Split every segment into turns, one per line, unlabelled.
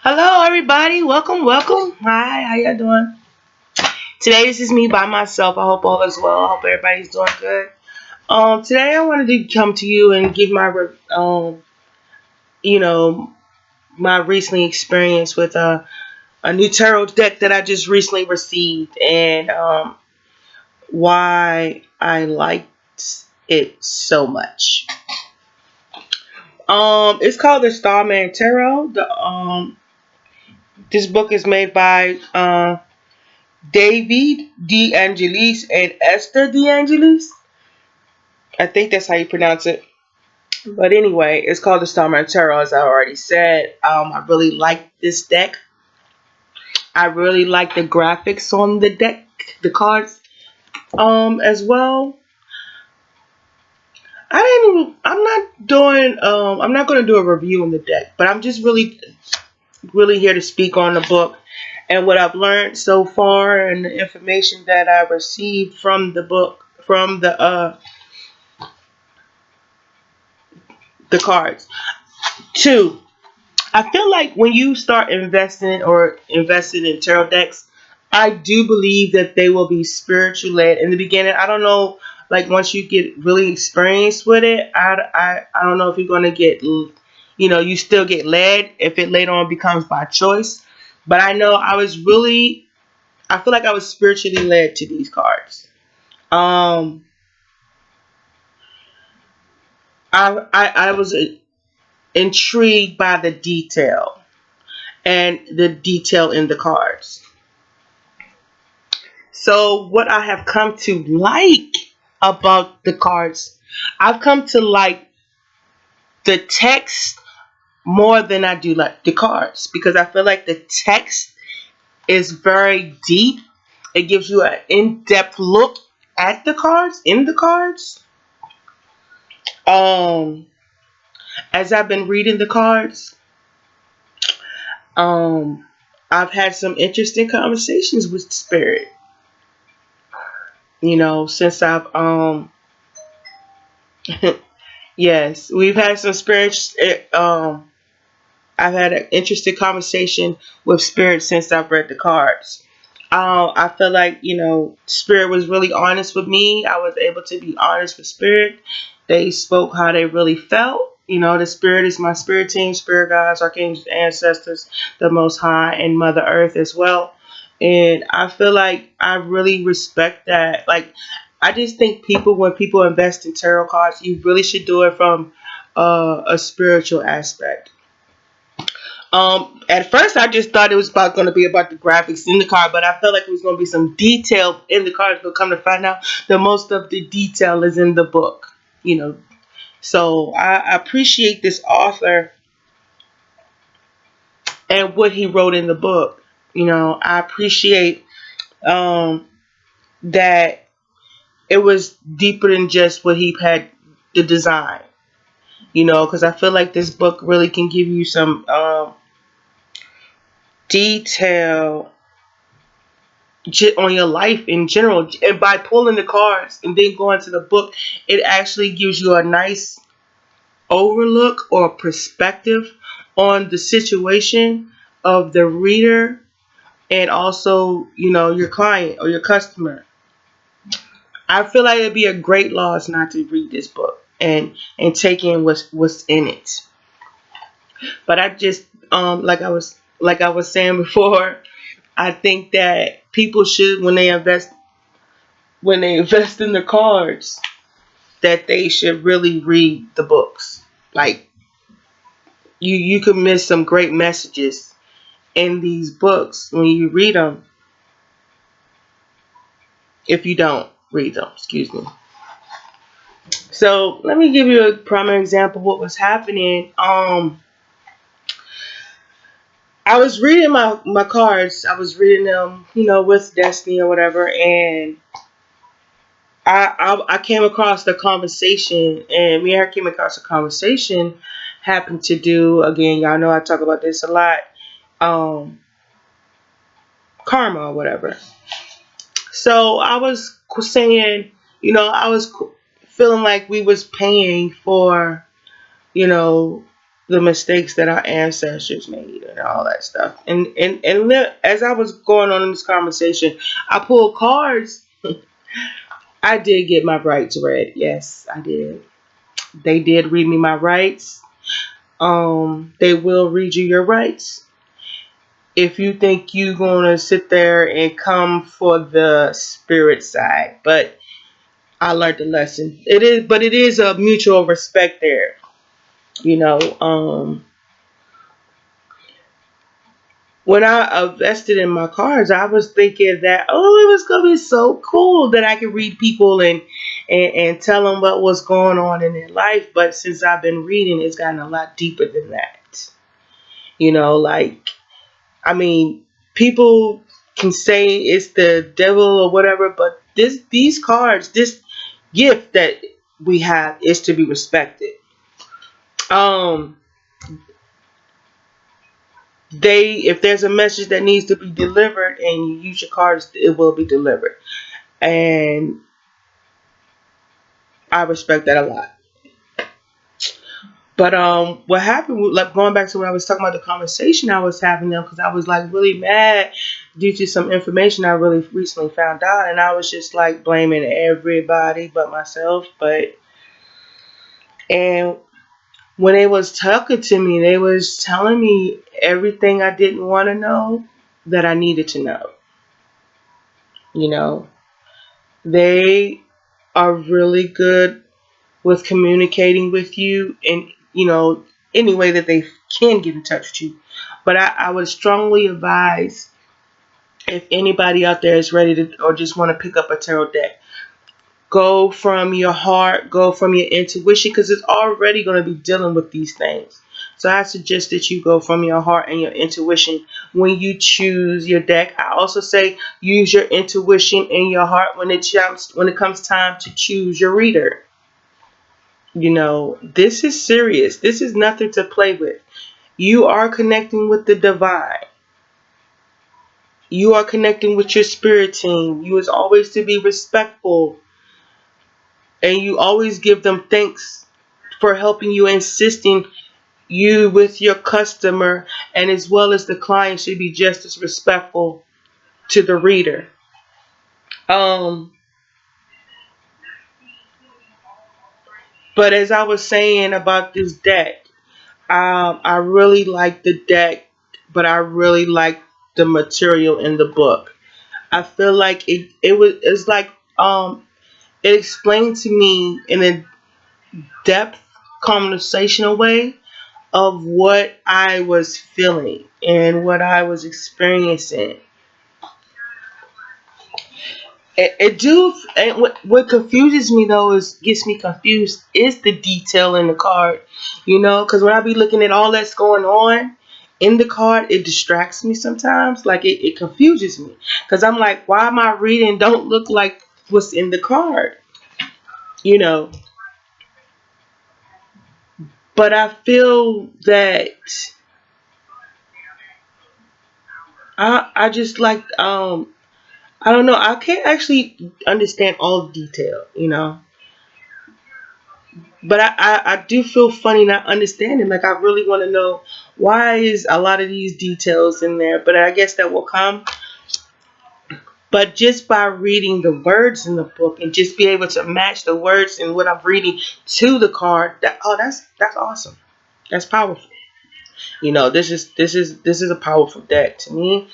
Hello, everybody. Welcome, welcome. Hi, how you doing? Today, this is me by myself. I hope all is well. I hope everybody's doing good. Today I wanted to come to you and give you know, my recently experience with a new tarot deck that I just recently received, and why I liked it so much. It's called the Starman Tarot. This book is made by David De Angelis and Esther De Angelis. I think that's how you pronounce it. But anyway, it's called the Starman Tarot, as I already said. I really like this deck. I really like the graphics on the deck, the cards, as well. I'm not gonna do a review on the deck, but I'm just really here to speak on the book and what I've learned so far and the information that I received from the book, from the cards. Two, I feel like when you start investing in tarot decks, I do believe that they will be spiritual led in the beginning. I don't know, like once you get really experienced with it, I don't know if you're gonna you still get led if it later on becomes by choice. But I know I feel like I was spiritually led to these cards. Um, I was intrigued by the detail and the detail in the cards. So what I have come to like about the cards, I've come to like the text more than I do like the cards, because I feel like the text is very deep. It gives you an in-depth look at the cards, in the cards. Um, as I've been reading the cards, um, I've had some interesting conversations with spirit. Since I've yes, we've had some spirits. I've had an interesting conversation with spirit since I've read the cards. I feel like spirit was really honest with me. I was able to be honest with spirit. They spoke how they really felt. The spirit is my spirit team, spirit guides, archangels, ancestors, the Most High, and Mother Earth as well. And I feel like I really respect that. Like, I just think when people invest in tarot cards, you really should do it from a spiritual aspect. At first, I just thought it was going to be about the graphics in the card, but I felt like it was going to be some detail in the cards. But come to find out, the most of the detail is in the book. So I appreciate this author and what he wrote in the book. I appreciate um, that it was deeper than just what he had the design. Because I feel like this book really can give you some detail on your life in general. And by pulling the cards and then going to the book, it actually gives you a nice overlook or perspective on the situation of the reader, and also your client or your customer. I feel like it'd be a great loss not to read this book and take in what's in it. But I just like I was saying before, I think that people should, when they invest in the cards, that they should really read the books. Like, you could miss some great messages in these books when you read them, if you don't read them, excuse me. So let me give you a primary example of what was happening. I was reading my cards. I was reading them, with Destiny or whatever, and I came across the conversation, and me and her came across a conversation. Happened to do, again, y'all know I talk about this a lot. Um, Karma or whatever. So I was saying, I was feeling like we was paying for, you know, the mistakes that our ancestors made and all that stuff. As I was going on in this conversation, I pulled cards. I did get my rights read. Yes, I did. They did read me my rights. They will read you your rights. If you think you're gonna sit there and come for the spirit side, but I learned the lesson. It is a mutual respect there. You know, when I invested in my cards, I was thinking that, oh, it was gonna be so cool that I could read people and tell them what was going on in their life. But since I've been reading, it's gotten a lot deeper than that. Like, I mean, people can say it's the devil or whatever, but these cards, this gift that we have is to be respected. Um, if there's a message that needs to be delivered and you use your cards, it will be delivered. And I respect that a lot. But what happened? Like, going back to when I was talking about the conversation I was having them, because I was like really mad due to some information I really recently found out, and I was just like blaming everybody but myself. And when they was talking to me, they was telling me everything I didn't want to know that I needed to know. You know, they are really good with communicating with you in, any way that they can get in touch with you. But I would strongly advise, if anybody out there is ready to or just want to pick up a tarot deck, go from your heart, go from your intuition, because it's already going to be dealing with these things. So I suggest that you go from your heart and your intuition when you choose your deck. I also say use your intuition and your heart when it comes time to choose your reader. This is serious. This is nothing to play with. You are connecting with the divine. You are connecting with your spirit team. You is always to be respectful, and you always give them thanks for helping you, insisting you with your customer, and as well as the client should be just as respectful to the reader. Um, but as I was saying about this deck, I really like the deck, but I really like the material in the book. I feel like it's like it explained to me in a depth conversational way of what I was feeling and what I was experiencing. It do, and what confuses me though is gets me confused is the detail in the card, because when I be looking at all that's going on in the card, it distracts me sometimes. Like it confuses me because I'm like, why am I reading don't look like what's in the card, you know? But I feel that I just like I don't know, I can't actually understand all the detail. But I do feel funny not understanding. Like, I really want to know why is a lot of these details in there. But I guess that will come. But just by reading the words in the book and just be able to match the words and what I'm reading to the card, that's awesome. That's powerful. This is a powerful deck to me,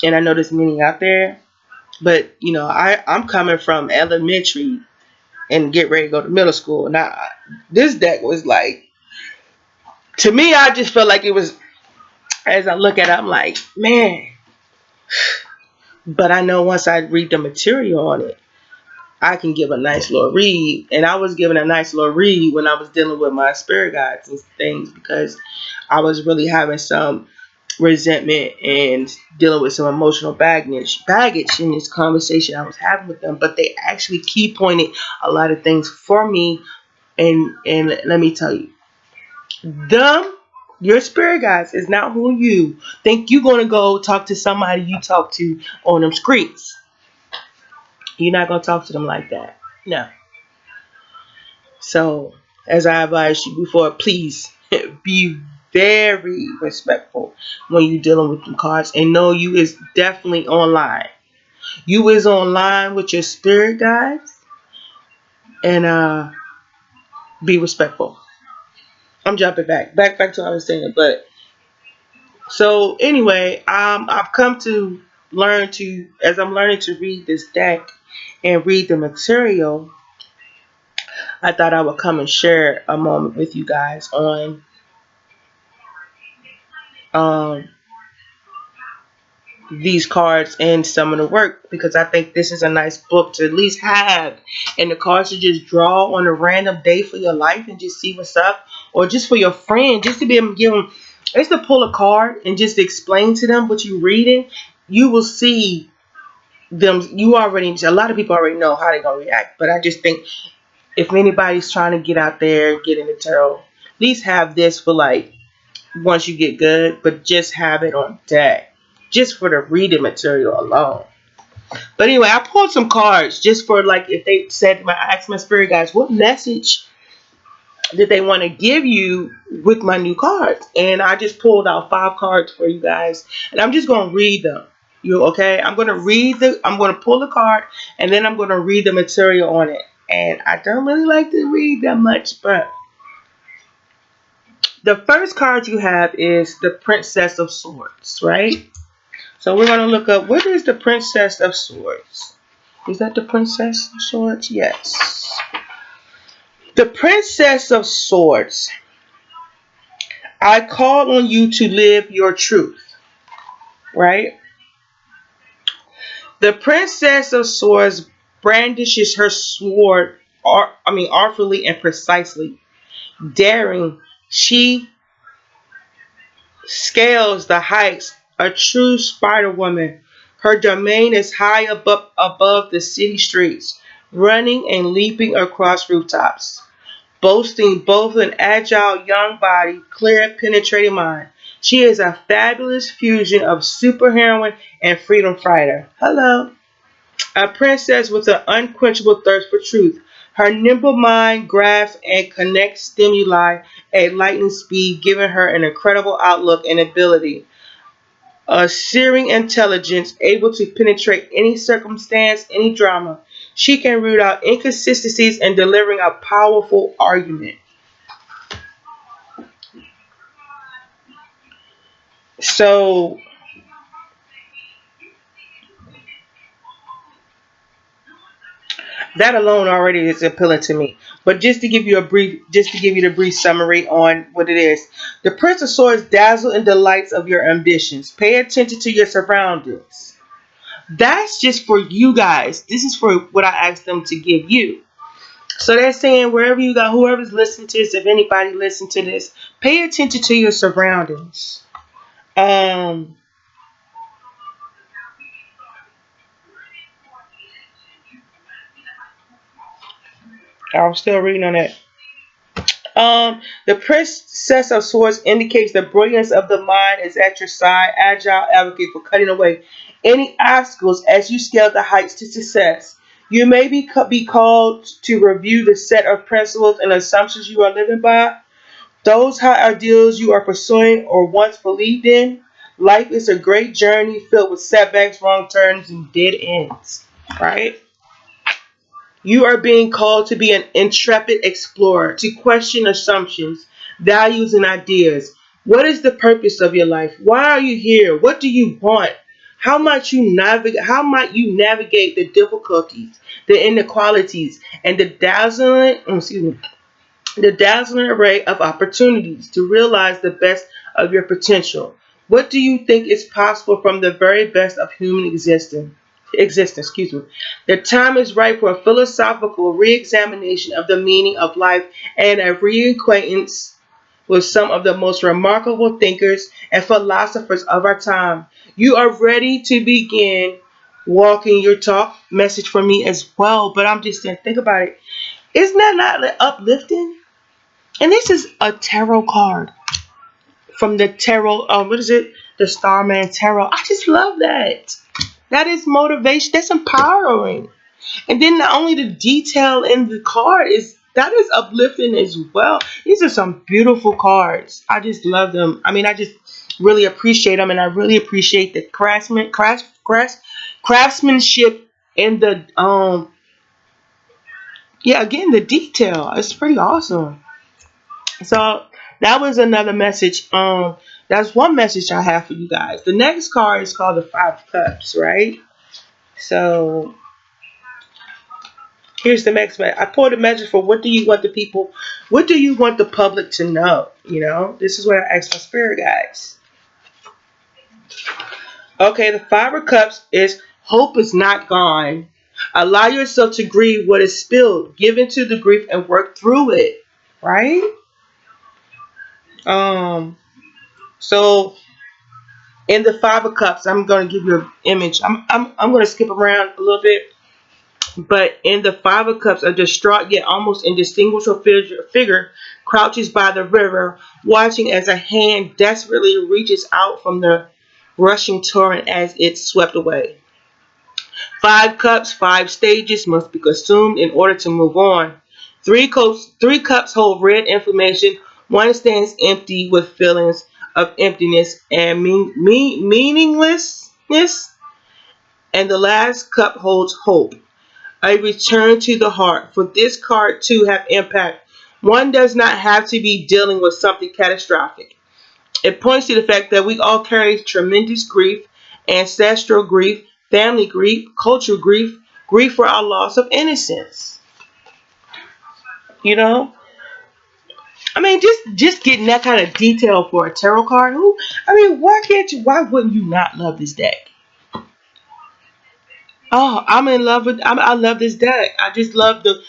and I know there's many out there. But I'm coming from elementary and get ready to go to middle school. Now, this deck was like, to me, I just felt like it was, as I look at it, I'm like, man. But I know once I read the material on it, I can give a nice little read. And I was giving a nice little read when I was dealing with my spirit guides and things, because I was really having some resentment and dealing with some emotional baggage in this conversation I was having with them. But they actually key pointed a lot of things for me. And let me tell you, your spirit guides is not who you think you're going to go talk to somebody you talk to on them streets. You're not going to talk to them like that. No. So, as I advised you before, please be very respectful when you dealing with them cards, and know you is definitely online. You is online with your spirit guides, and be respectful. I'm jumping back to what I was saying, but so anyway, I've come to learn to, as I'm learning to read this deck and read the material, I thought I would come and share a moment with you guys on um, these cards and some of the work, because I think this is a nice book to at least have, and the cards to just draw on a random day for your life and just see what's up, or just for your friend, just to be able to give them, just to pull a card and just explain to them what you're reading. You will see them. You already, a lot of people already know how they're gonna react, but I just think if anybody's trying to get out there and get into tarot, at least have this for like once you get good, but just have it on deck, just for the reading material alone. But anyway, I pulled some cards just for like if they said, I asked my spirit guides what message did they want to give you with my new cards, and I just pulled out 5 cards for you guys, and I'm just gonna read them. You okay? I'm gonna pull the card, and then I'm gonna read the material on it. And I don't really like to read that much, but the first card you have is the Princess of Swords, right? So we're going to look up, what is the Princess of Swords? Is that the Princess of Swords? Yes. The Princess of Swords. I call on you to live your truth, right? The Princess of Swords brandishes her sword, artfully and precisely. Daring, she scales the heights, a true Spider Woman. Her domain is high above the city streets, running and leaping across rooftops, boasting both an agile young body, clear penetrating mind. She is a fabulous fusion of superheroine and freedom fighter. Hello. A princess with an unquenchable thirst for truth. Her nimble mind grasps and connects stimuli at lightning speed, giving her an incredible outlook and ability. A searing intelligence able to penetrate any circumstance, any drama. She can root out inconsistencies and delivering a powerful argument. So that alone already is appealing to me. But just to give you the brief summary on what it is. The Prince of Swords dazzle and delights of your ambitions. Pay attention to your surroundings. That's just for you guys. This is for what I asked them to give you. So they're saying wherever you got, whoever's listening to this, if anybody listen to this, pay attention to your surroundings. Um, I'm still reading on that. The Princess of Swords indicates the brilliance of the mind is at your side, agile advocate for cutting away any obstacles as you scale the heights to success. You may be called to review the set of principles and assumptions you are living by, those high ideals you are pursuing or once believed in. Life is a great journey filled with setbacks, wrong turns, and dead ends. Right? You are being called to be an intrepid explorer, to question assumptions, values, and ideas. What is the purpose of your life? Why are you here? What do you want? How might you navigate the difficulties, the inequalities, and the dazzling array of opportunities to realize the best of your potential? What do you think is possible from the very best of human existence? The time is right for a philosophical re-examination of the meaning of life and a reacquaintance with some of the most remarkable thinkers and philosophers of our time. You are ready to begin walking your talk. Message for me as well, but I'm just saying, think about it. Isn't that not uplifting? And this is a tarot card from the tarot. What is it? The Starman Tarot. I just love that. That is motivation. That's empowering. And then not only the detail in the card is that is uplifting as well. These are some beautiful cards. I just love them. I mean, I just really appreciate them, and I really appreciate the craftsmanship in the yeah, again, the detail. It's pretty awesome. So that was another message. That's one message I have for you guys. The next card is called the Five of Cups, right? So here's the next message. I pulled a message for what do you want the people, what do you want the public to know? You know, this is what I asked my spirit guides. Okay, the Five of Cups is hope is not gone. Allow yourself to grieve what is spilled. Give into the grief and work through it. Right? Um. So in the Five of Cups, I'm going to give you an image. I'm going to skip around a little bit. But in the Five of Cups, a distraught yet almost indistinguishable figure crouches by the river, watching as a hand desperately reaches out from the rushing torrent as it's swept away. Five cups, five stages must be consumed in order to move on. Three cups hold red information. One stands empty with feelings of emptiness and meaninglessness. And the last cup holds hope. A return to the heart. For this card to have impact, one does not have to be dealing with something catastrophic. It points to the fact that we all carry tremendous grief, ancestral grief, family grief, cultural grief, grief for our loss of innocence. You know, I mean, just getting that kind of detail for a tarot card. Who? I mean, why can't you? Why wouldn't you not love this deck? Oh, I'm in love with. I love this deck. I just love the.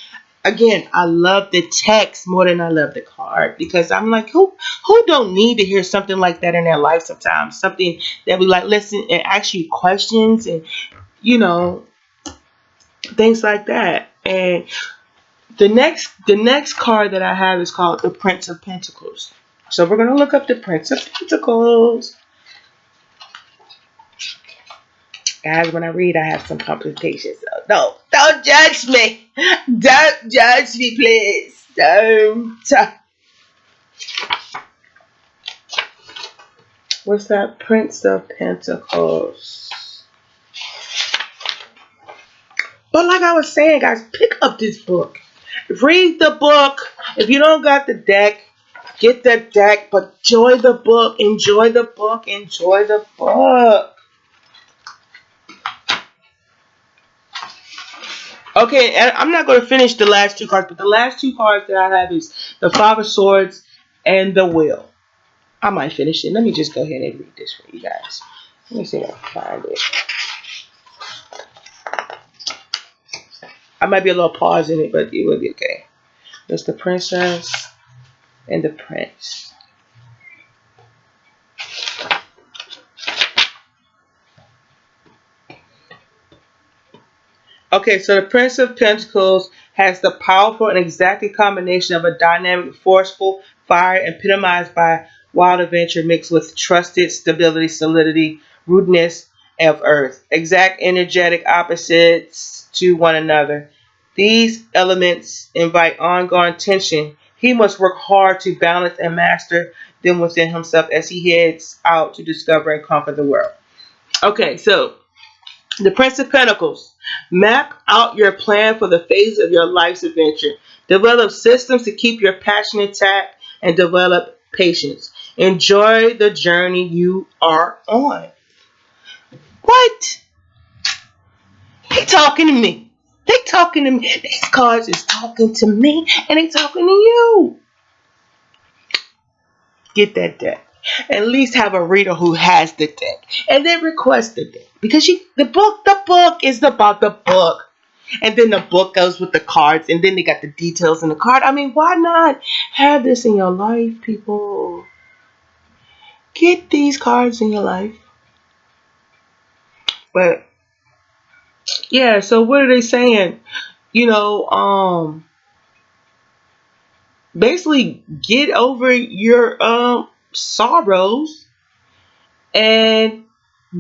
Again, I love the text more than I love the card because I'm like, who don't need to hear something like that in their life sometimes? Something that we like listen and ask you questions and you know things like that. And the next card that I have is called the Prince of Pentacles. So we're gonna look up the Prince of Pentacles. Guys, when I read, I have some complications. So don't judge me. Don't judge me, please. Don't. What's that? Prince of Pentacles. But like I was saying, guys, pick up this book. Read the book. If you don't got the deck, get the deck. But enjoy the book. Enjoy the book. Enjoy the book. Okay, and I'm not going to finish the last two cards, but the last two cards that I have is the Five of Swords and the Wheel. I might finish it. Let me just go ahead and read this for you guys. Let me see if I can find it. I might be a little pause in it, but it will be okay. There's the Princess and the Prince. Okay, so the Prince of Pentacles has the powerful and exacting combination of a dynamic, forceful fire epitomized by wild adventure mixed with trusted stability, solidity, rudeness of earth. Exact energetic opposites to one another. These elements invite ongoing tension. He must work hard to balance and master them within himself as he heads out to discover and conquer the world. Okay, so the Prince of Pentacles. Map out your plan for the phase of your life's adventure. Develop systems to keep your passion intact and develop patience. Enjoy the journey you are on. What? They talking to me. They talking to me. These cards is talking to me and they talking to you. Get that deck. At least have a reader who has the deck. And then request the deck. Because the book is about the book. And then the book goes with the cards. And then they got the details in the card. I mean, why not have this in your life, people? Get these cards in your life. But yeah, so what are they saying? You know, basically get over your sorrows and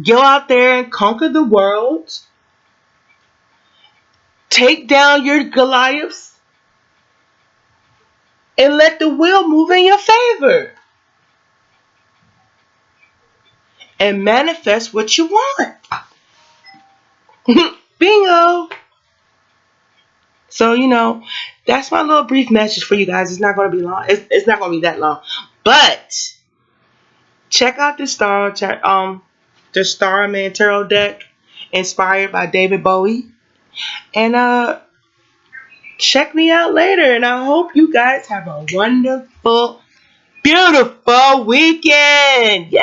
go out there and conquer the world. Take down your Goliaths and let the wheel move in your favor and manifest what you want. Bingo. So, that's my little brief message for you guys. It's not going to be long. It's not going to be that long. But check out the Starman Tarot deck inspired by David Bowie. And check me out later. And I hope you guys have a wonderful, beautiful weekend. Yeah.